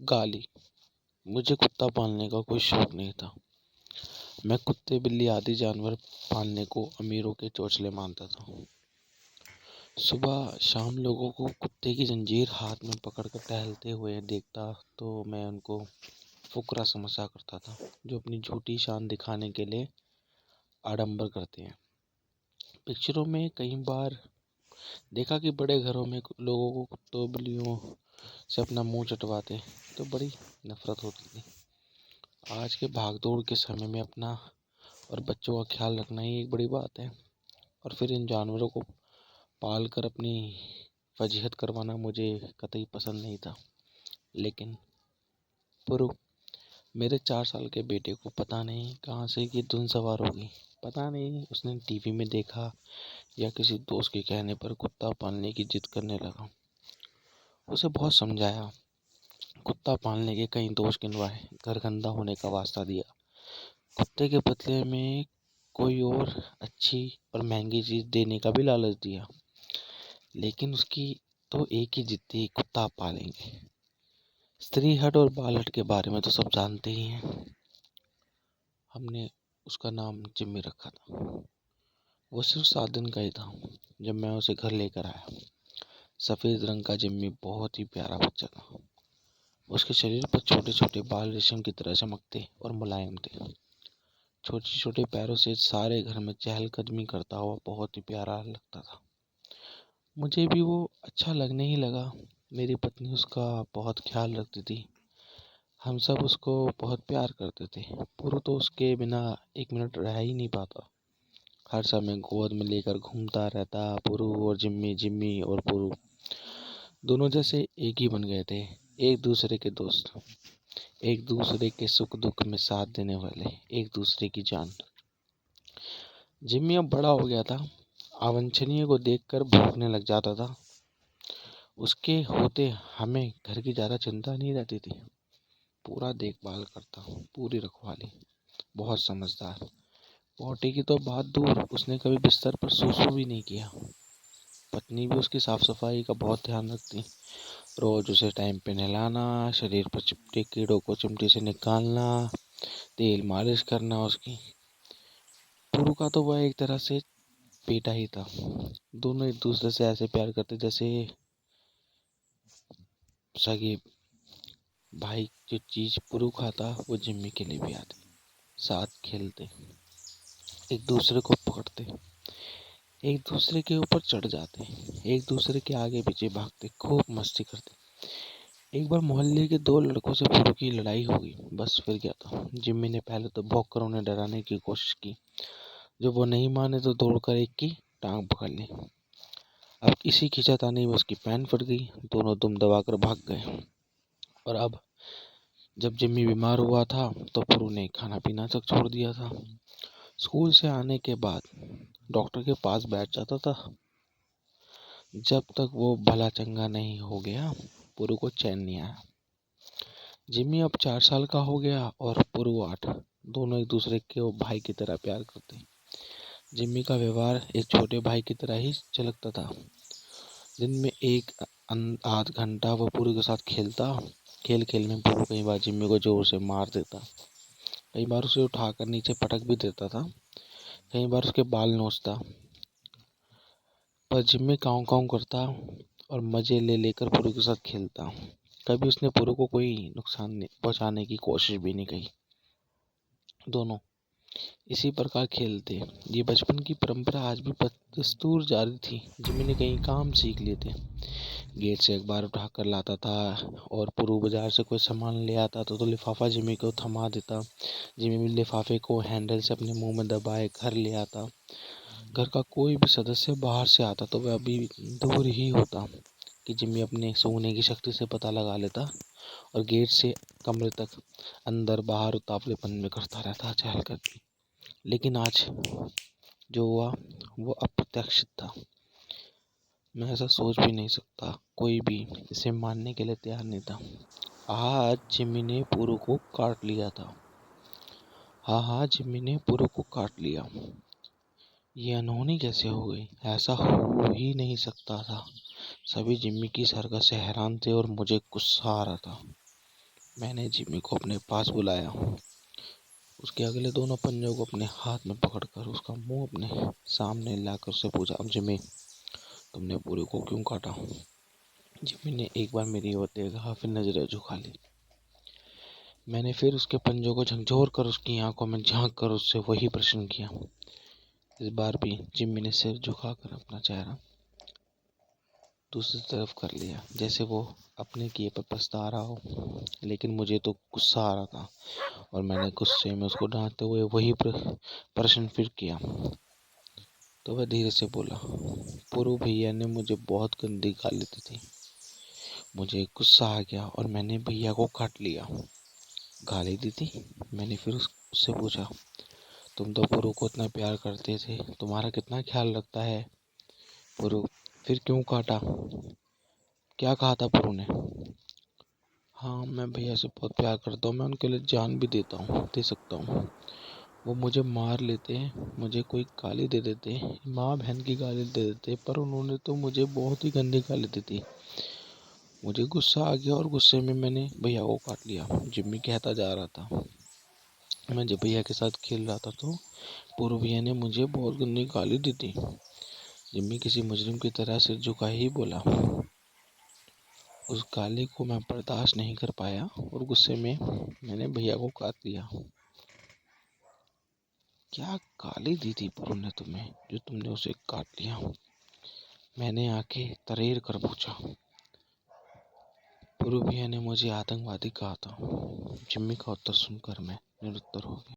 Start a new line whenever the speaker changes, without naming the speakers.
गाली। मुझे कुत्ता पालने का कोई शौक नहीं था। मैं कुत्ते बिल्ली आदि जानवर पालने को अमीरों के चौचले मानता था। सुबह शाम लोगों को कुत्ते की जंजीर हाथ में पकड़कर टहलते हुए देखता तो मैं उनको फुकरा समझा करता था, जो अपनी झूठी शान दिखाने के लिए आडंबर करते हैं। पिक्चरों में कई बार देखा कि बड़े घरों में लोगों को कुत्तों बिल्लियों से अपना मुंह चटवाते तो बड़ी नफरत होती थी। आज के भागदौड़ के समय में अपना और बच्चों का ख्याल रखना ही एक बड़ी बात है, और फिर इन जानवरों को पाल कर अपनी फजीहत करवाना मुझे कतई पसंद नहीं था। लेकिन पुरु, मेरे 4 साल के बेटे को पता नहीं कहाँ से ये धुन सवार हो गई। पता नहीं उसने टीवी में देखा या किसी दोस्त के कहने पर कुत्ता पालने की जिद करने लगा। उसे बहुत समझाया, कुत्ता पालने के कई दोष गिनवाए, घर गंदा होने का वास्ता दिया, कुत्ते के बदले में कोई और अच्छी और महंगी चीज देने का भी लालच दिया। लेकिन उसकी तो एक ही जिद थी, कुत्ता पालेंगे। स्त्री हट और बाल हट के बारे में तो सब जानते ही हैं। हमने उसका नाम जिम्मी रखा था। वो सिर्फ 7 दिन का ही था जब मैं उसे घर लेकर आया। सफेद रंग का जिम्मी बहुत ही प्यारा बच्चा था। उसके शरीर पर छोटे छोटे बाल रेशम की तरह चमकते और मुलायम थे। छोटे छोटे पैरों से सारे घर में चहलकदमी करता हुआ बहुत ही प्यारा लगता था। मुझे भी वो अच्छा लगने ही लगा। मेरी पत्नी उसका बहुत ख्याल रखती थी। हम सब उसको बहुत प्यार करते थे। पुरु तो उसके बिना 1 मिनट रह ही नहीं पाता। हर समय गोद में लेकर घूमता रहता। पुरु और जिम्मी, जिम्मी और पुरु दोनों जैसे एक ही बन गए थे, एक दूसरे के दोस्त, एक दूसरे के सुख दुख में साथ देने वाले, एक दूसरे की जान। जिम्मी अब बड़ा हो गया था। अवांछनीय को देखकर भौंकने लग जाता था। उसके होते हमें घर की ज्यादा चिंता नहीं रहती थी। पूरा देखभाल करता, पूरी रखवाली, बहुत समझदार। पोटी की तो बात दूर, उसने कभी बिस्तर पर सूसू भी नहीं किया। पत्नी भी उसकी साफ सफाई का बहुत ध्यान रखती। रोज उसे टाइम पे नहलाना, शरीर पर चिपटे कीड़ों को चिमटी से निकालना, तेल मालिश करना। उसकी पुरु का तो वह एक तरह से बेटा ही था। दोनों एक दूसरे से ऐसे प्यार करते जैसे सगे भाई। जो चीज पुरु खाता वो जिम्मी के लिए भी आती। साथ खेलते, एक दूसरे को पकड़ते, एक दूसरे के ऊपर चढ़ जाते, एक दूसरे के आगे पीछे भागते, खूब मस्ती करते। एक बार मोहल्ले के 2 लड़कों से पुरु की लड़ाई हो गई। बस फिर क्या था, जिम्मी ने पहले तो भौंक कर उन्हें डराने की कोशिश की। जब वो नहीं माने तो दौड़कर एक की टांग पकड़ ली। अब इसी खींचातानी में उसकी पैंट फट गई। दोनों दुम दबाकर भाग गए। और अब जब जिम्मी बीमार हुआ था तो पुरु ने खाना पीना तक छोड़ दिया था। स्कूल से आने के बाद डॉक्टर के पास बैठ जाता था। जब तक वो भला चंगा नहीं हो गया, पुरु को चैन नहीं आया। जिम्मी अब 4 साल का हो गया और पुरु 8। दोनों एक दूसरे के भाई की तरह प्यार करते। जिम्मी का व्यवहार एक छोटे भाई की तरह ही झलकता था। दिन में एक आध घंटा वो पुरु के साथ खेलता। खेल खेल में पुरु कई बार जिम्मी को जोर से मार देता, कई बार उसे उठाकर नीचे पटक भी देता था, कई बार उसके बाल नोचता। पर जिम्मी काँव काँव करता और मजे ले लेकर पुरु के साथ खेलता। कभी उसने पुरु को कोई नुकसान पहुंचाने की कोशिश भी नहीं की। दोनों इसी प्रकार खेलते। ये बचपन की परंपरा आज भी दस्तूर जारी थी। जिम्मी ने कई काम सीख लिए थे। गेट से अखबार उठा कर लाता था, और पुरु बाजार से कोई सामान ले आता था तो लिफाफा जिम्मी को थमा देता। जिम्मी भी लिफाफे को हैंडल से अपने मुंह में दबाए घर ले आता। घर का कोई भी सदस्य बाहर से आता तो वह अभी दूर ही होता कि जिम्मी अपने सूंघने की शक्ति से पता लगा लेता, और गेट से कमरे तक अंदर बाहर उतावलेपन में करता रहता चहल करके। लेकिन आज जो हुआ वो अप्रत्याशित था। मैं ऐसा सोच भी नहीं सकता, कोई भी इसे मानने के लिए तैयार नहीं था। आज जिम्मी ने पुरु को काट लिया था। हाँ, जिम्मी ने पुरु को काट लिया। ये अनहोनी कैसे हो गई? ऐसा हो ही नहीं सकता था। सभी जिम्मी की इस हरकत से हैरान थे और मुझे गुस्सा आ रहा था। मैंने जिम्मी को अपने पास बुलाया। उसके अगले दोनों पंजों को अपने हाथ में पकड़कर उसका मुंह अपने सामने लाकर उससे पूछा, अब जिम्मी, तुमने पुरु को क्यों काटा? जिम्मी ने एक बार मेरी ओर देखा, फिर नजरें झुका ली। मैंने फिर उसके पंजों को झकझोर कर उसकी आंखों में झांक कर उससे वही प्रश्न किया। इस बार भी जिम्मी ने सिर झुकाकर अपना चेहरा दूसरी तरफ कर लिया, जैसे वो अपने किए पर पछता रहा हो। लेकिन मुझे तो गुस्सा आ रहा था और मैंने गुस्से में उसको डांटते हुए वही प्रश्न फिर किया। तो वह धीरे से बोला, पुरु भैया ने मुझे बहुत गंदी गाली दी थी। मुझे गुस्सा आ गया और मैंने भैया को काट लिया। गाली दी थी? मैंने फिर उससे पूछा, तुम तो पुरु को इतना प्यार करते थे, तुम्हारा कितना ख्याल रखता है पुरु, फिर क्यों काटा? क्या कहा था पुरु ने? हाँ, मैं भैया से बहुत प्यार करता हूँ, मैं उनके लिए जान भी दे सकता हूँ। वो मुझे मार लेते, मुझे कोई गाली दे देते, माँ बहन की गाली दे देते, पर उन्होंने तो मुझे बहुत ही गंदी गाली दी थी। मुझे गुस्सा आ गया और गुस्से में मैंने भैया को काट लिया। जिम्मी कहता जा रहा था। मैं जब भैया के साथ खेल रहा था तो पूर्व भैया ने मुझे बहुत गंदी गाली दी थी। जिम्मी किसी मुजरिम की तरह सिर झुका ही बोला। उस गाली को मैं बर्दाश्त नहीं कर पाया और गुस्से में मैंने भैया को काट लिया। क्या गाली दी थी पुरु ने तुम्हें जो तुमने उसे काट लिया? मैंने आंखें तरेर कर पूछा। पुरु भैया ने मुझे आतंकवादी कहा था। जिम्मी का उत्तर सुनकर मैं निरुत्तर हो गया।